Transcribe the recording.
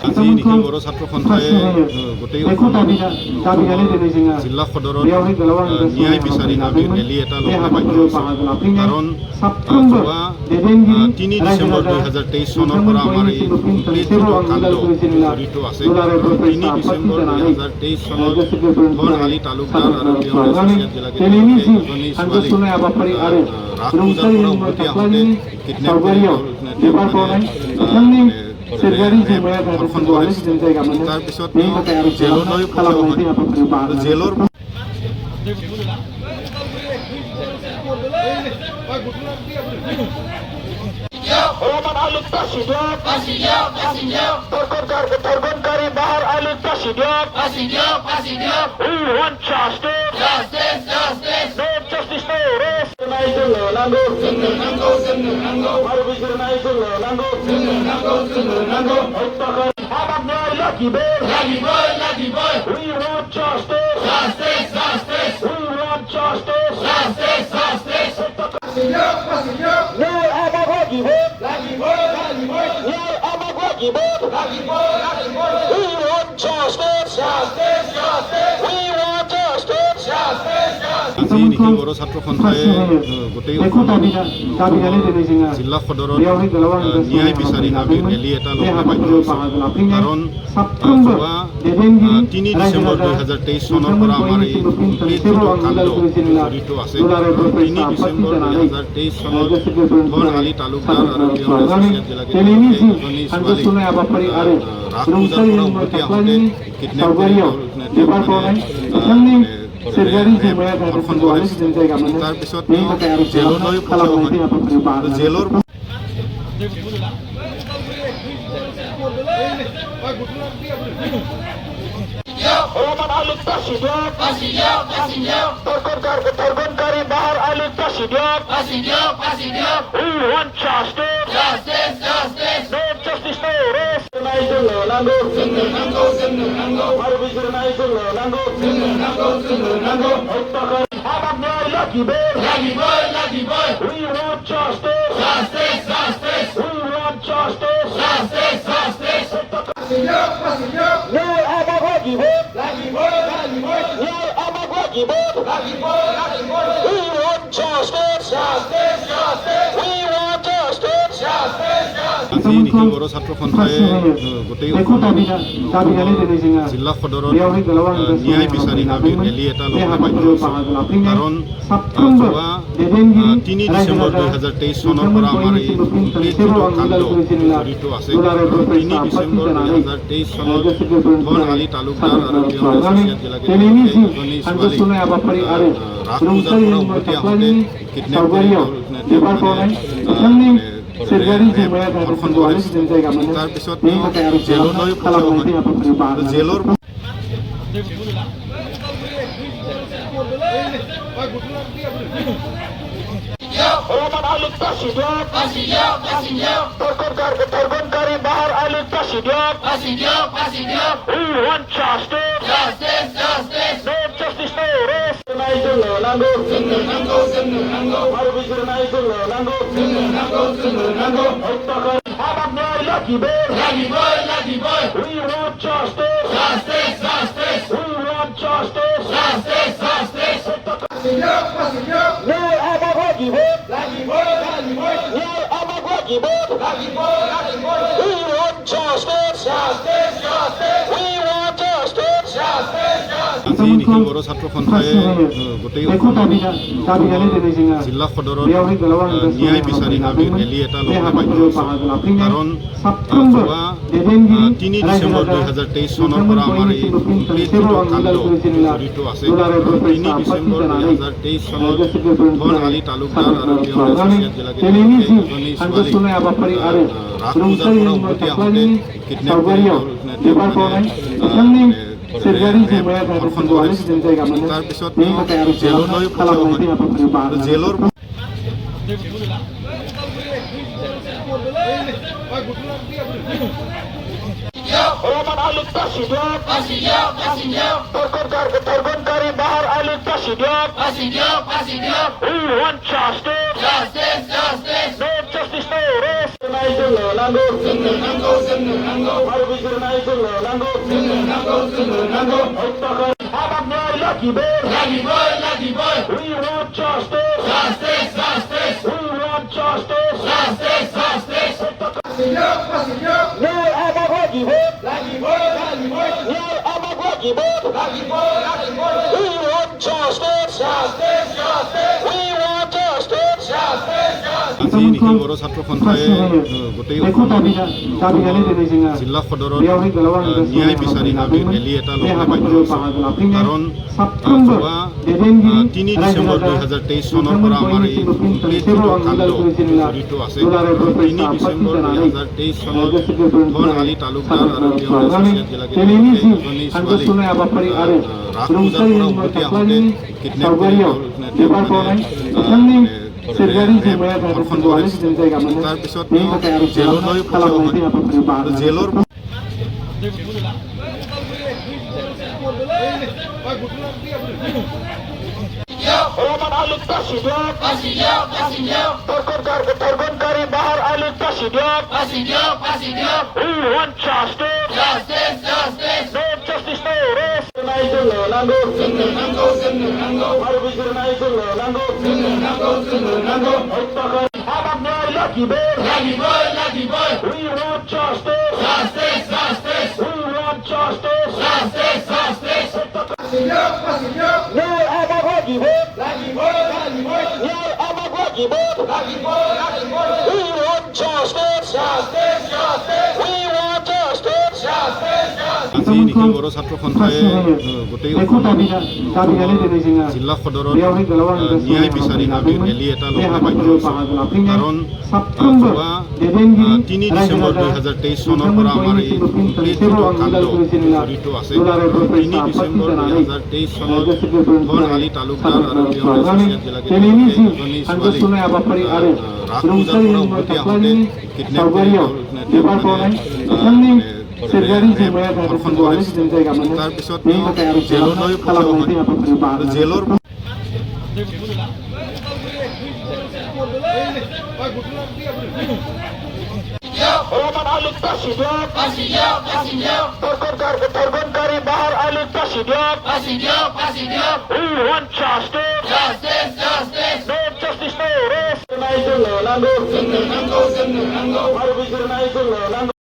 আজি নিখিল বড়ো ছাত্ৰ সন্থাই গোটেই জিলা সদৰত ন্যায় বিচাৰি আমি ৰেলী এটা ল'বলৈ বাধ্য হৈছোঁ। কাৰণ যোৱা 3 ডিচেম্বৰ 2023 চনৰ পৰা আমাৰ এই কমপ্লিট কাণ্ড জড়িত আছে। 3 ডিচেম্বৰ 2023 চনত ধনশালী তালুকদাৰ আৰু তেওঁৰ এছ'চিয়েট জিলাকেইজনী ছোৱালী ৰাস পূজাৰ পৰা উভতি আহোঁতে কিডনেপ কৰি ধৰ্ষণ কৰে। তাৰপিছত জেললৈ পঠিওৱা হয়। জেলৰ আজি নিখিল বড়ো ছাত্ৰ সন্থাই গোটেই জিলা সদৰত ন্যায় বিচাৰি আমি ৰেলী এটা ল'বলৈ বাধ্য হৈছোঁ। কাৰণ যোৱা 3 ডিচেম্বৰ 2023 চনৰ পৰা আমাৰ এই কমপ্লিট কাণ্ড জড়িত আছে। 3 ডিচেম্বৰ 2023 চনত ধনশালী তালুকদাৰ আৰু তেওঁৰ এছ'চিয়েট জিলাকেইজনী ছোৱালী ৰাস পূজাৰ পৰা উভতি আহোঁতে কিডনেপ কৰি ধৰ্ষণ কৰে। তাৰপিছত জেললৈ পঠিওৱা হয়। জেলৰ আজি নিখিল বড়ো ছাত্ৰ সন্থাই গোটেই জিলা সদৰত ন্যায় বিচাৰি আমি ৰেলী এটা ল'বলৈ বাধ্য হৈছোঁ। কাৰণ যোৱা 3 ডিচেম্বৰ 2023 চনৰ পৰা আমাৰ এই কমপ্লিট কাণ্ড জড়িত আছে। 3 ডিচেম্বৰ 2023 চনত ধনশালী তালুকদাৰ আৰু তেওঁৰ এছ'চিয়েট জিলাকেইজনী ছোৱালী ৰাস পূজাৰ পৰা উভতি আহোঁতে কিডনেপ কৰি ধৰ্ষণ কৰে। তাৰপিছত জেললৈ পঠিওৱা হয়। জেলৰ আজি নিখিল বড়ো ছাত্ৰ সন্থাই গোটেই জিলা সদৰত ন্যায় বিচাৰি আমি ৰেলী এটা ল'বলৈ বাধ্য হৈছোঁ। কাৰণ যোৱা 3 ডিচেম্বৰ 2023 চনৰ পৰা আমাৰ এই কমপ্লিট কাণ্ড জড়িত আছে। 3 ডিচেম্বৰ 2023 চনত ধনশালী তালুকদাৰ আৰু তেওঁৰ এছ'চিয়েট জিলাকেইজনী ছোৱালী ৰাস পূজাৰ পৰা উভতি আহোঁতে কিডনেপ কৰি सोरखारि जेंनाया ধৰ্ষণ जादों কৰে। जों जायगा मोनो তাৰপিছত बेनि थाखाय आरो জেললৈ खालामनायनि हाबाफारियाव আৰু बाहागो জেলৰ Roman Alipta Sidiak Tergonkari Bahar Alipta Sidiak We want justice No justice, no rest We want justice We want justice Nyer abag lagi vote Nyer abag lagi vote We want justice We want justice আজি নিশি বড়ো ছাত্ৰ সন্থাই গোটেই অসমত জিলা সদৰত ন্যায় বিচাৰি আমি rally এটা ল'বলৈ বাধ্য হৈছোঁ। কাৰণ যোৱা 3 ডিচেম্বৰ 2023 চনৰ পৰা আমাৰ এই কমপ্লিট যিটো কাণ্ড জড়িত আছে 3 ডিচেম্বৰ 2023 চনত ধন আলী তালুকদাৰ আৰু তেওঁৰ এছ'চিয়েট জিলাকেইটাই এজনী ছোৱালী ৰাস পূজাৰ পৰা উভতি আহোঁতে কিডনেপ কৰি ধৰ্ষণ কৰে। তাৰপিছত জেললৈ পঠিওৱা হয় আৰু জেলৰ Roman Alipta Sidiak Tergonkari Bahar Alipta Sidiak We want justice No justice, no rest Abag nyay lagi vote We want justice We want justice Nyer abag lagi vote Nyer abag lagi vote We want justice We want justice আজি নিশি বড়ো ছাত্ৰ সন্থাই গোটেই অসমত জিলা সদৰত ন্যায় বিচাৰি আমি rally এটা ল'বলৈ বাধ্য হৈছোঁ। কাৰণ যোৱা 3 ডিচেম্বৰ 2023 চনৰ পৰা আমাৰ এই কমপ্লিট যিটো কাণ্ড জড়িত আছে 3 ডিচেম্বৰ 2023 চনত ধন আলী তালুকদাৰ আৰু তেওঁৰ এছ'চিয়েট জিলাকেইটাই এজনী ছোৱালী ৰাস পূজাৰ পৰা উভতি আহোঁতে কিডনেপ কৰি सोरखारि जेंनाया ধৰ্ষণ जादों কৰে। जों जायगा मोनो তাৰপিছত बेनि थाखाय आरो জেললৈ পঠিওৱা হয় खालामनायनि हाबाफारियाव আৰু बाहागो জেলৰ Roman Alipta Sidiak Tergonkari Bahar Alipta Sidiak We want justice No justice, no rest